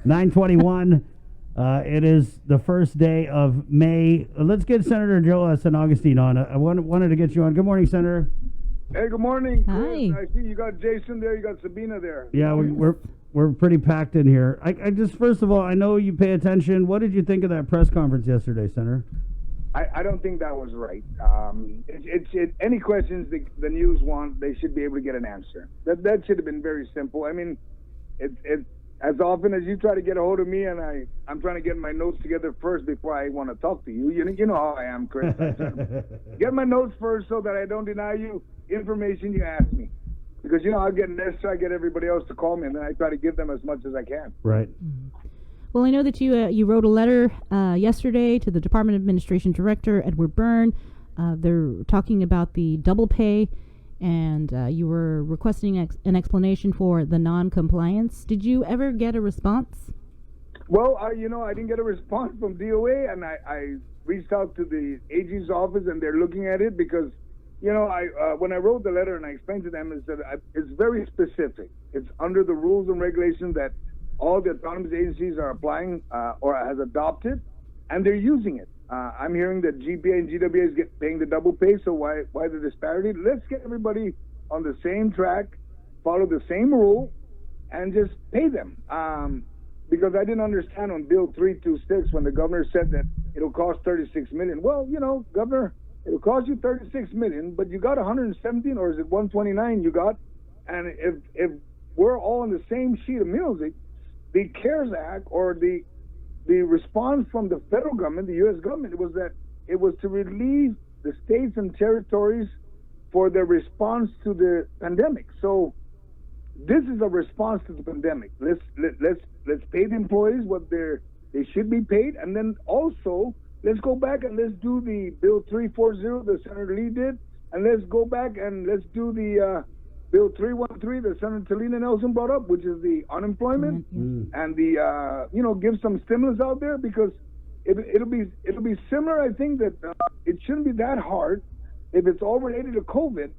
9:21. It is the first day of May. Let's get Senator Joe San Agustin on. I wanted to get you on. Good morning, Senator. Hey, good morning, Chris. Hi. I see you got Jason there. You got Sabina there. Yeah, we're pretty packed in here. I just, first of all, I know you pay attention. What did you think of that press conference yesterday, Senator? I don't think that was right. Any questions the news want, they should be able to get an answer. That should have been very simple. I mean, it as often as you try to get a hold of me, and I'm trying to get my notes together first before I want to talk to you. You know how I am, Chris. Get my notes first so that I don't deny you information you ask me. Because, I get Nestor, I get everybody else to call me, and then I try to give them as much as I can. Right. Well, I know that you wrote a letter yesterday to the Department of Administration Director, Edward Byrne. They're talking about the double pay, and you were requesting an explanation for the non-compliance. Did you ever get a response? Well, I didn't get a response from DOA, and I reached out to the AG's office, and they're looking at it because, when I wrote the letter and I explained to them, is that it's very specific. It's under the rules and regulations that all the autonomous agencies are applying or has adopted, and they're using it. I'm hearing that GPA and GWA is paying the double pay, so why the disparity? Let's get everybody on the same track, follow the same rule, and just pay them. Because I didn't understand on Bill 326 when the governor said that it'll cost $36 million. Well, Governor, it'll cost you $36 million, but you got 117, or is it 129 you got? And if we're all on the same sheet of music, the CARES Act or the response from the federal government, the U.S. government, it was to relieve the states and territories for their response to the pandemic. So this is a response to the pandemic. Let's pay the employees what they should be paid, and then also let's go back and let's do the Bill 340 that Senator Lee did, and let's go back and let's do the Bill 313 that Senator Talina Nelson brought up, which is the unemployment, and the give some stimulus out there, because it'll be similar. I think that it shouldn't be that hard if it's all related to COVID,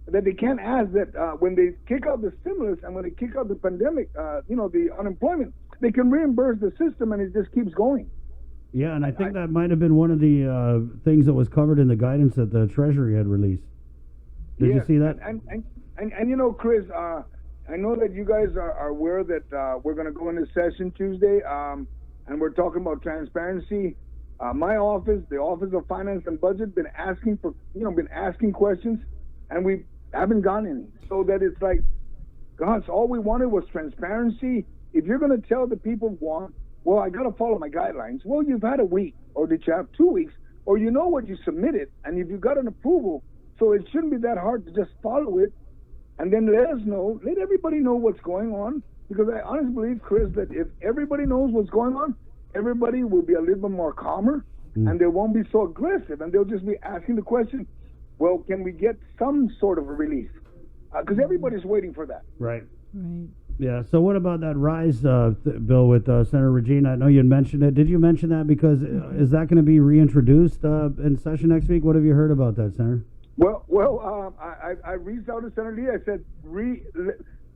that they can't ask that when they kick out the stimulus and when they kick out the pandemic, the unemployment, they can reimburse the system, and it just keeps going. Yeah, and I think that might have been one of the things that was covered in the guidance that the Treasury had released. Did you see that? And Chris, I know that you guys are aware that we're going to go into session Tuesday, and we're talking about transparency. My office, the Office of Finance and Budget, been asking questions, and we haven't gotten any. So that it's like, gosh, all we wanted was transparency. If you're going to tell the people well, I got to follow my guidelines. Well, you've had a week, or did you have 2 weeks, or you know what you submitted, and if you got an approval, so it shouldn't be that hard to just follow it, and then let everybody know what's going on, because I honestly believe, Chris, that if everybody knows what's going on, everybody will be a little bit more calmer, and they won't be so aggressive, and they'll just be asking the question, well, can we get some sort of a relief? Because everybody's waiting for that. Right. Right. Yeah, so what about that RISE bill with Senator Regina? I know you mentioned it. Did you mention that? Because is that going to be reintroduced in session next week? What have you heard about that, Senator? Well, I reached out to Senator Lee. I said,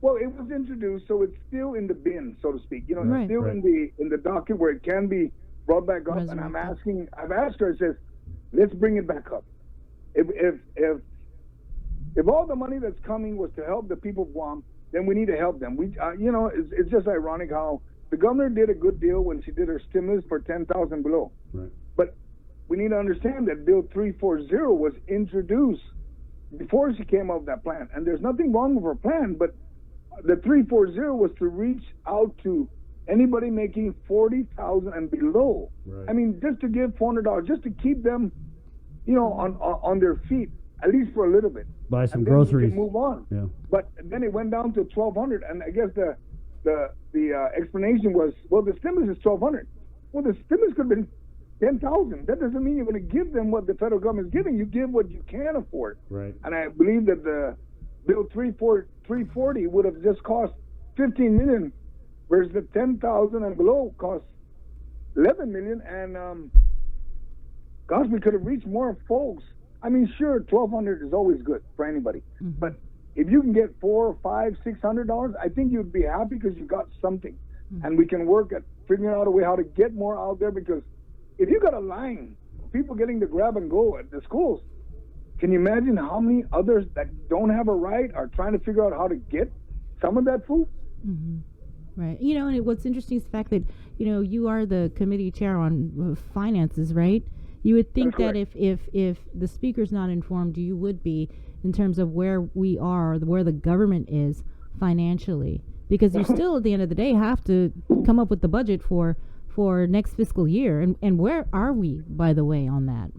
well, it was introduced, so it's still in the bin, so to speak. It's still in the docket where it can be brought back up. And I've asked her. I says, let's bring it back up. If all the money that's coming was to help the people of Guam, then we need to help them. It's just ironic how the governor did a good deal when she did her stimulus for 10,000 below. Right. But we need to understand that Bill 340 was introduced before she came up with that plan. And there's nothing wrong with her plan, but the 340 was to reach out to anybody making 40,000 and below. Right. I mean, just to give $400, just to keep them, on their feet, at least for a little bit. Buy some and groceries. Then we can move on. Yeah. But then it went down to 1,200, and I guess the explanation was, well, the stimulus is 1,200. Well, the stimulus could have been 10,000. That doesn't mean you're going to give them what the federal government is giving. You give what you can afford. Right. And I believe that the Bill 340 would have just cost $15 million, whereas the 10,000 and below cost $11 million. And gosh, we could have reached more folks. I mean, sure, $1,200 is always good for anybody, but if you can get $400, $500, $600, I think you'd be happy because you got something. and we can work at figuring out a way how to get more out there, because if you got a line of people getting to grab and go at the schools, can you imagine how many others that don't have a right are trying to figure out how to get some of that food? Mm-hmm. Right. You know, and what's interesting is the fact that, you know, you are the committee chair on finances, right? You would think that if the speaker's not informed, you would be, in terms of where we are, where the government is financially, because you still, at the end of the day, have to come up with the budget for next fiscal year. And where are we, by the way, on that?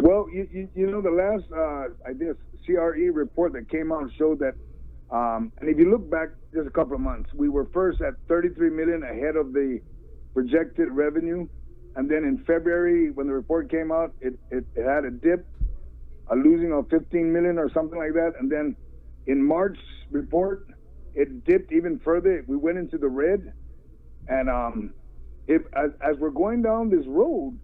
Well, you know, the last, I guess, CRE report that came out showed that, and if you look back just a couple of months, we were first at 33 million ahead of the projected revenue. And then in February, when the report came out, it had a dip, a losing of 15 million or something like that. And then in March report, it dipped even further. We went into the red. And as we're going down this road,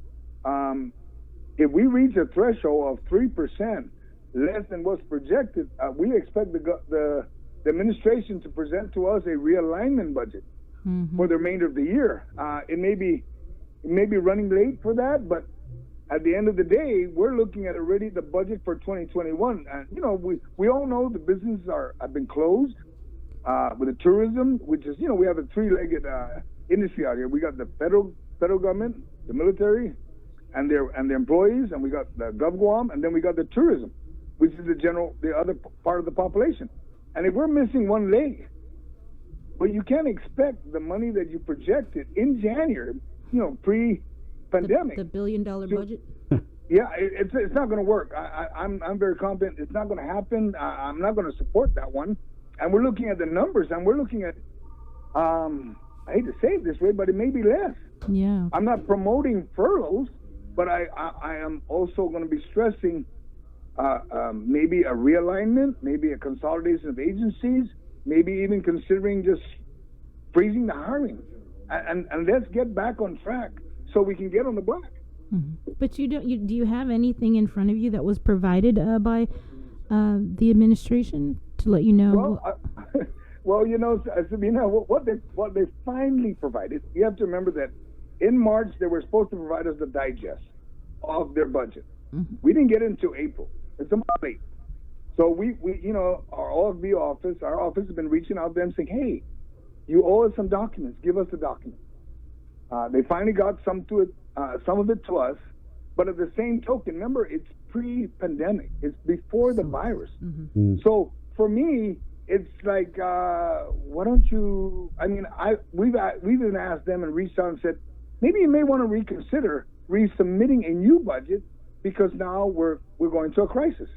if we reach a threshold of 3%, less than what's projected, we expect the administration to present to us a realignment budget for the remainder of the year. It may be running late for that, but at the end of the day, we're looking at already the budget for 2021. And you know, we all know the businesses have been closed with the tourism, which is, you know, we have a three-legged industry out here. We got the federal government, the military, and their employees, and we got the GovGuam, and then we got the tourism, which is the other part of the population. And if we're missing one leg, well, you can't expect the money that you projected in January, you know, pre-pandemic. The $1 billion budget? Yeah, it's not going to work. I'm very confident it's not going to happen. I'm not going to support that one. And we're looking at the numbers, and we're looking at, I hate to say it this way, but it may be less. Yeah. I'm not promoting furloughs, but I am also going to be stressing maybe a realignment, maybe a consolidation of agencies, maybe even considering just freezing the hiring. And let's get back on track so we can get on the block. Mm-hmm. But do you have anything in front of you that was provided by the administration to let you know? Well, you know, Sabina, what they finally provided, you have to remember that in March they were supposed to provide us the digest of their budget. Mm-hmm. We didn't get it until April. It's a month late. So we you know, our office has been reaching out to them saying, hey, you owe us some documents. Give us the documents. They finally got some of it to us, but at the same token, remember, it's pre-pandemic. It's before the virus. Mm-hmm. So for me, it's like, why don't you? I mean, we've even asked them and reached out and said, maybe you may want to reconsider resubmitting a new budget, because now we're going to a crisis.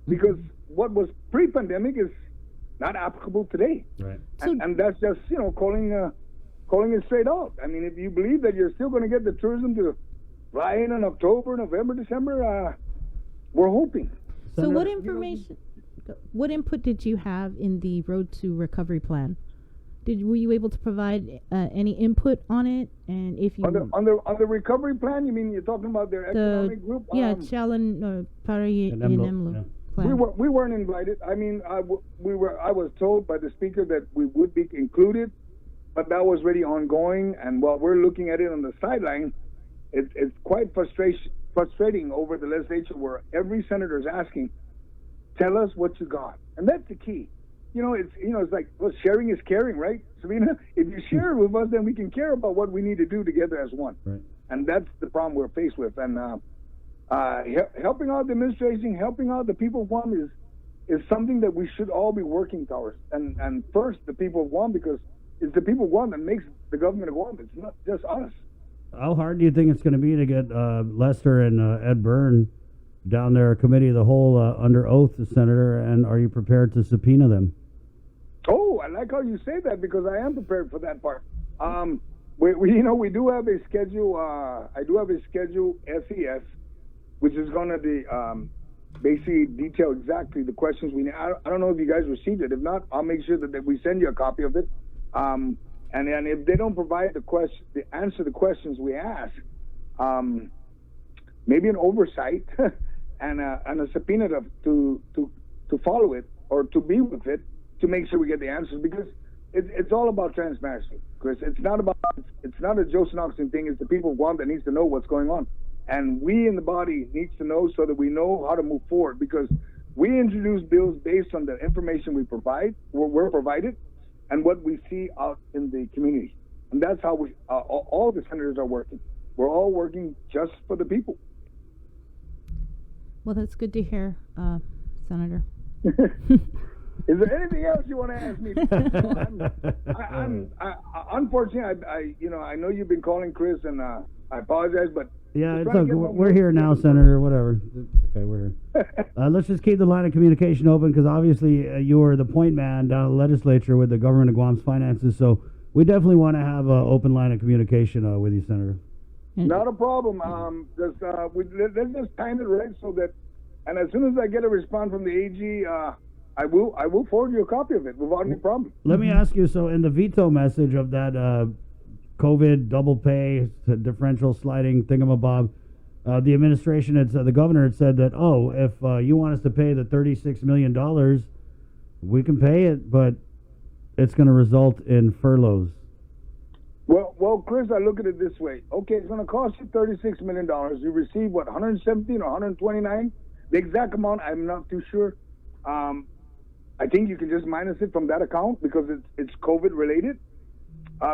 Because what was pre-pandemic is not applicable today. Right. And that's just, you know, calling it straight out. I mean, if you believe that you're still going to get the tourism to fly in October, November, December, we're hoping. So what information, what input did you have in the Road to Recovery plan? Were you able to provide any input on it? And if you on the recovery plan, you mean you're talking about their economic group? Yeah, Chalan Parayenamlu. We weren't invited. I mean, I was told by the speaker that we would be included, but that was really ongoing. And while we're looking at it on the sideline, it's quite frustrating over the legislature, where every senator is asking, "Tell us what you got," and that's the key. You know, it's like, well, sharing is caring, right? Sabina, if you share it with us, then we can care about what we need to do together as one. Right. And that's the problem we're faced with. And helping out the administration, helping out the people of Guam is something that we should all be working towards. And first, the people of Guam, because it's the people of Guam that makes the government of Guam. It's not just us. How hard do you think it's going to be to get Lester and Ed Byrne down there, committee of the whole, under oath, Senator, and are you prepared to subpoena them? Oh, I like how you say that, because I am prepared for that part. We do have a schedule. I do have a schedule, SES, which is going to be basically detail exactly the questions we need. I don't know if you guys received it. If not, I'll make sure that we send you a copy of it. And if they don't provide the answer to the questions we ask, maybe an oversight and a subpoena to follow it or to be with it, to make sure we get the answers. Because it's all about transparency, Chris. It's not a Joe San Agustin thing. It's the people of Guam that needs to know what's going on, and we in the body needs to know so that we know how to move forward. Because we introduce bills based on the information we're provided, and what we see out in the community, and that's how all the senators are working. We're all working just for the people. Well, that's good to hear, Senator. Is there anything else you want to ask me? Unfortunately, I know you've been calling Chris, and I apologize, but yeah, it's okay. We're here now, Senator. Whatever. Okay, we're here. Let's just keep the line of communication open, because obviously you are the point man down at the legislature with the government of Guam's finances. So we definitely want to have an open line of communication with you, Senator. Not a problem. Let's just time it right so that, and as soon as I get a response from the AG, I will forward you a copy of it without any problem. Let me ask you, so in the veto message of that COVID double pay differential sliding thingamabob, the administration the governor had said that, if you want us to pay the $36 million, we can pay it, but it's going to result in furloughs. Well, Chris, I look at it this way. Okay, it's going to cost you $36 million. You receive, 117 or 129? The exact amount, I'm not too sure. I think you can just minus it from that account because it's COVID related.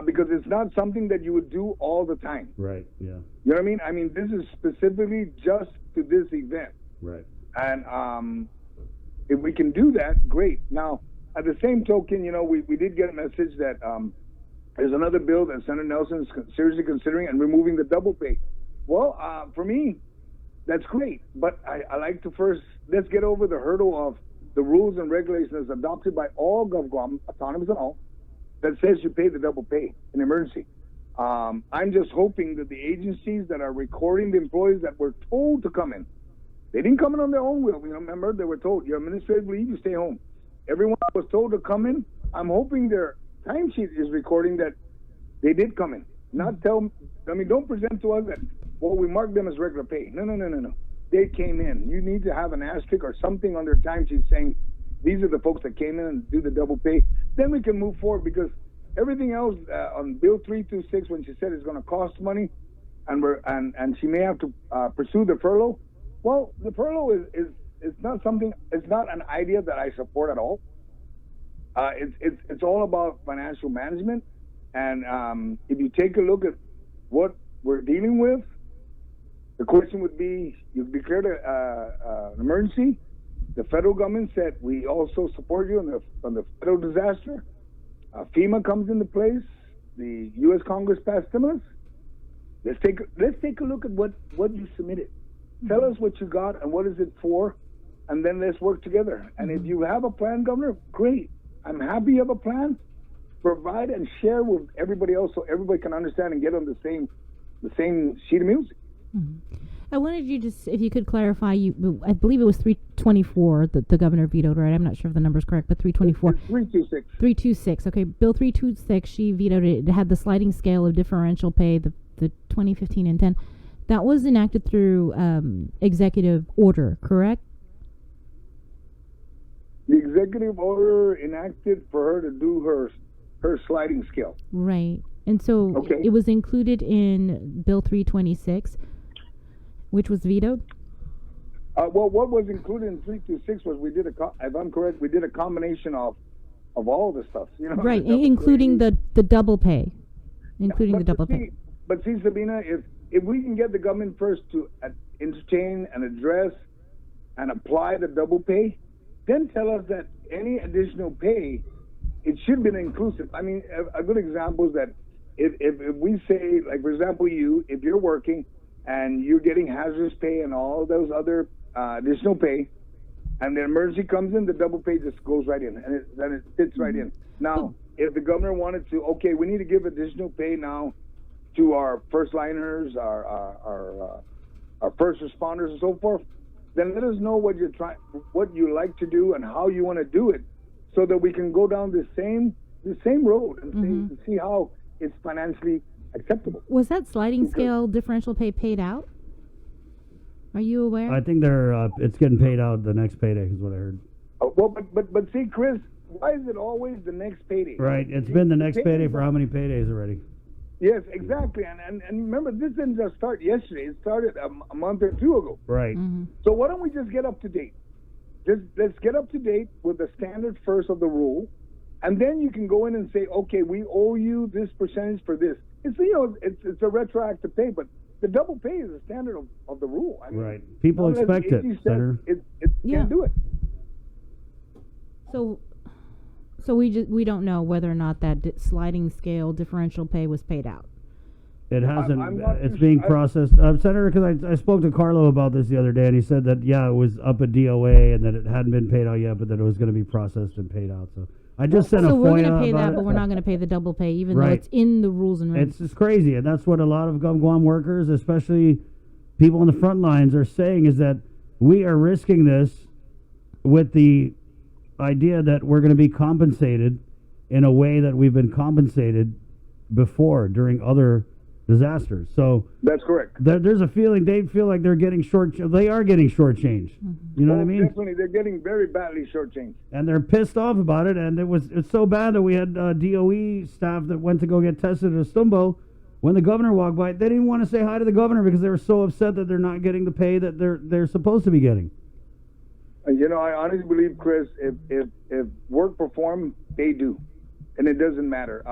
Because it's not something that you would do all the time. Right, yeah. You know what I mean? I mean, this is specifically just to this event. Right. And if we can do that, great. Now, at the same token, we did get a message that there's another bill that Senator Nelson is seriously considering and removing the double pay. Well, for me, that's great. But I like to let's get over the hurdle of the rules and regulations adopted by all GovGuam, autonomous and all, that says you pay the double pay in emergency. I'm just hoping that the agencies that are recording the employees that were told to come in, they didn't come in on their own will. Remember, they were told, your administrative leave, you stay home. Everyone was told to come in. I'm hoping their timesheet is recording that they did come in. Don't present to us that, we marked them as regular pay. No. They came in. You need to have an asterisk or something on their timesheet saying, these are the folks that came in and do the double pay. Then we can move forward, because everything else on Bill 326, when she said it's going to cost money, and she may have to pursue the furlough. Well, the furlough is not something. It's not an idea that I support at all. It's all about financial management, and if you take a look at what we're dealing with, the question would be: you've declared an emergency. The federal government said we also support you on the federal disaster. FEMA comes into place. The U.S. Congress passed stimulus. Let's take a look at what you submitted. Tell us what you got and what is it for, and then let's work together. And if you have a plan, Governor, great. I'm happy you have a plan. Provide and share with everybody else so everybody can understand and get on the same sheet of music. Mm-hmm. I wanted you to, if you could clarify, I believe it was 324 that the governor vetoed, right? I'm not sure if the number's correct, but 324. 326. 326. Okay, Bill 326, she vetoed it. It had the sliding scale of differential pay, the 2015 and 10. That was enacted through executive order, correct? The executive order enacted for her to do her sliding scale. Right. And so it was included in Bill 326, which was vetoed? Well, what was included in 326 was if I'm correct, we did a combination of all the stuff. Right, including the double pay. Pay. But see, Sabina, if we can get the government first to entertain and address and apply the double pay, then tell us that any additional pay, it should be inclusive. I mean, a good example is that if we say, like, for example, if you're working and you're getting hazardous pay and all those other additional pay, and the emergency comes in, the double pay just goes right in, and then it fits right in. Now, if the governor wanted to, we need to give additional pay now to our first liners, our first responders, and so forth, then let us know what you like to do and how you want to do it, so that we can go down the same road and see how it's financially acceptable. Was that sliding scale differential pay paid out? Are you aware? I think it's getting paid out the next payday is what I heard. But see, Chris, why is it always the next payday? Right. It's been the next payday for how many paydays already? Yes, exactly. And remember, this didn't just start yesterday. It started a month or two ago. Right. Mm-hmm. So why don't we just get up to date? Let's get up to date with the standard first of the rule, and then you can go in and say, okay, we owe you this percentage for this. It's it's a retroactive pay, but the double pay is the standard of the rule. I mean, right. People expect it, Senator. It can't do it. So we don't know whether or not that sliding scale differential pay was paid out. It hasn't. I'm not It's too being sure. processed, Senator. Because I spoke to Carlo about this the other day, and he said that it was up at DOA and that it hadn't been paid out yet, but that it was going to be processed and paid out. So I just sent a So we're FOIA going to pay about that, it. but we're not going to pay the double pay, even Right. though it's in the rules and regs. It's just crazy, and that's what a lot of Guam workers, especially people on the front lines, are saying, is that we are risking this with the idea that we're going to be compensated in a way that we've been compensated before during other disasters. So That's correct. there's a feeling they feel like they're getting they are getting shortchanged. You know what I mean? Definitely, they're getting very badly shortchanged. And they're pissed off about it. And it's so bad that we had DOE staff that went to go get tested at Stumbo. When the governor walked by, they didn't want to say hi to the governor because they were so upset that they're not getting the pay that they're supposed to be getting. I honestly believe, Chris, if work performed, they do, and it doesn't matter.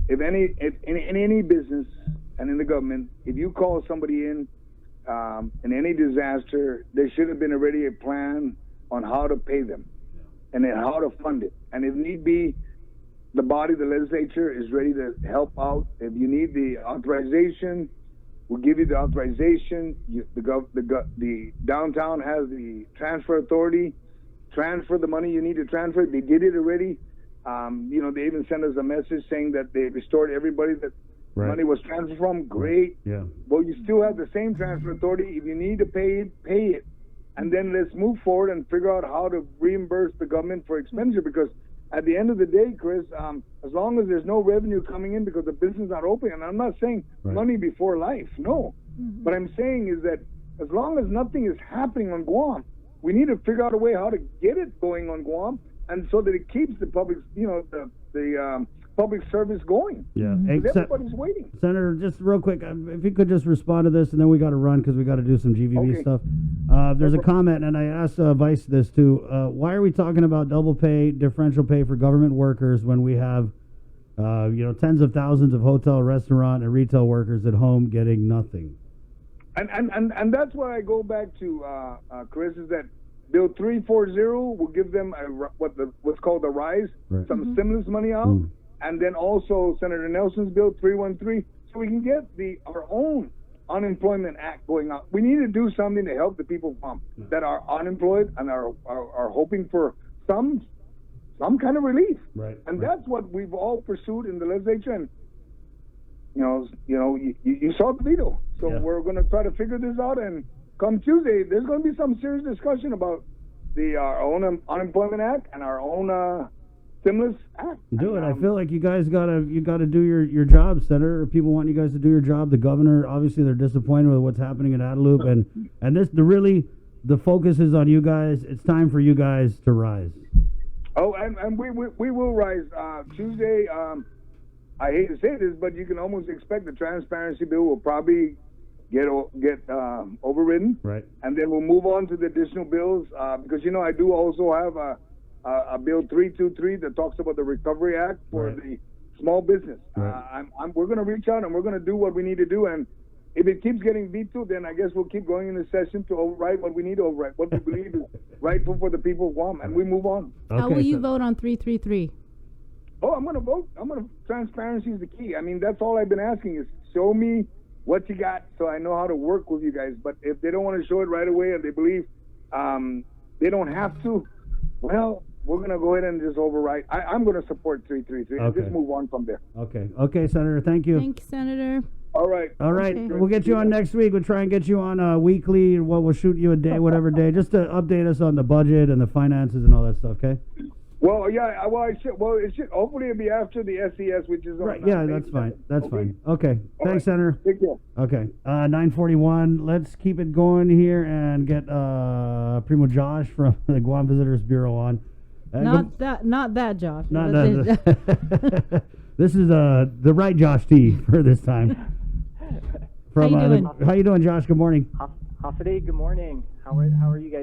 If in any business and in the government, if you call somebody in any disaster, there should have been already a plan on how to pay them and then how to fund it. And if need be, the legislature is ready to help out. If you need the authorization, we'll give you the authorization. The downtown has the transfer authority. Transfer the money you need to transfer. They did it already. They even sent us a message saying that they restored everybody that money was transferred from. Great. Yeah. Well, you still have the same transfer authority. If you need to pay it, pay it. And then let's move forward and figure out how to reimburse the government for expenditure, because at the end of the day, Chris, as long as there's no revenue coming in because the business is not open, and I'm not saying money before life, no. Mm-hmm. What I'm saying is that as long as nothing is happening on Guam, we need to figure out a way how to get it going on Guam, and so that it keeps the public, the public service going. Yeah. Because everybody's waiting. Senator, just real quick, if you could just respond to this, and then we got to run because we got to do some GVB Okay. stuff. There's a comment, and I asked Vice this too. Why are we talking about double pay, differential pay for government workers when we have, tens of thousands of hotel, restaurant, and retail workers at home getting nothing? And that's why I go back to Chris, is that Bill 340 will give them what's called a rise, some stimulus money out, and then also Senator Nelson's Bill 313, so we can get our own unemployment act going on. We need to do something to help the people that are unemployed and are hoping for some kind of relief. Right. And that's what we've all pursued in the legislature. And you saw the veto, so we're going to try to figure this out. And come Tuesday, there's going to be some serious discussion about our own unemployment act and our own stimulus act. Do it. I feel like you guys gotta do your job, Senator. People want you guys to do your job. The governor, obviously, they're disappointed with what's happening in Adelup, and the focus is on you guys. It's time for you guys to rise. Oh, and we will rise Tuesday. I hate to say this, but you can almost expect the transparency bill will probably get overridden, right? And then we'll move on to the additional bills because I do also have a bill 323 that talks about the Recovery Act for the small business. Right. We're going to reach out and we're going to do what we need to do, and if it keeps getting vetoed, then I guess we'll keep going in the session to override what we need to override, what we believe is rightful for the people of Guam, and we move on. Okay, How will you vote on 333? Oh, I'm going to vote. Transparency is the key. I mean, that's all I've been asking is show me what you got so I know how to work with you guys. But if they don't want to show it right away and they believe they don't have to, well, we're going to go ahead and just override. I'm going to support 333 and just move on from there. Okay, Senator. Thank you. Thank you, Senator. All right. Okay. We'll get you on next week. We'll try and get you on weekly. We'll shoot you a day, whatever day, just to update us on the budget and the finances and all that stuff, okay? Well, yeah. It should. Hopefully, it'll be after the SES, which is on right. Yeah, May that's 7th. fine. That's Okay. fine. Okay. All Thanks, right. Senator. Take care. Okay. 9:41. Let's keep it going here and get Primo Josh from the Guam Visitors Bureau on. Not that Josh. Not that. This is the right Josh T for this time. How you doing? How you doing, Josh? Good morning. Hafide, good morning. How are you guys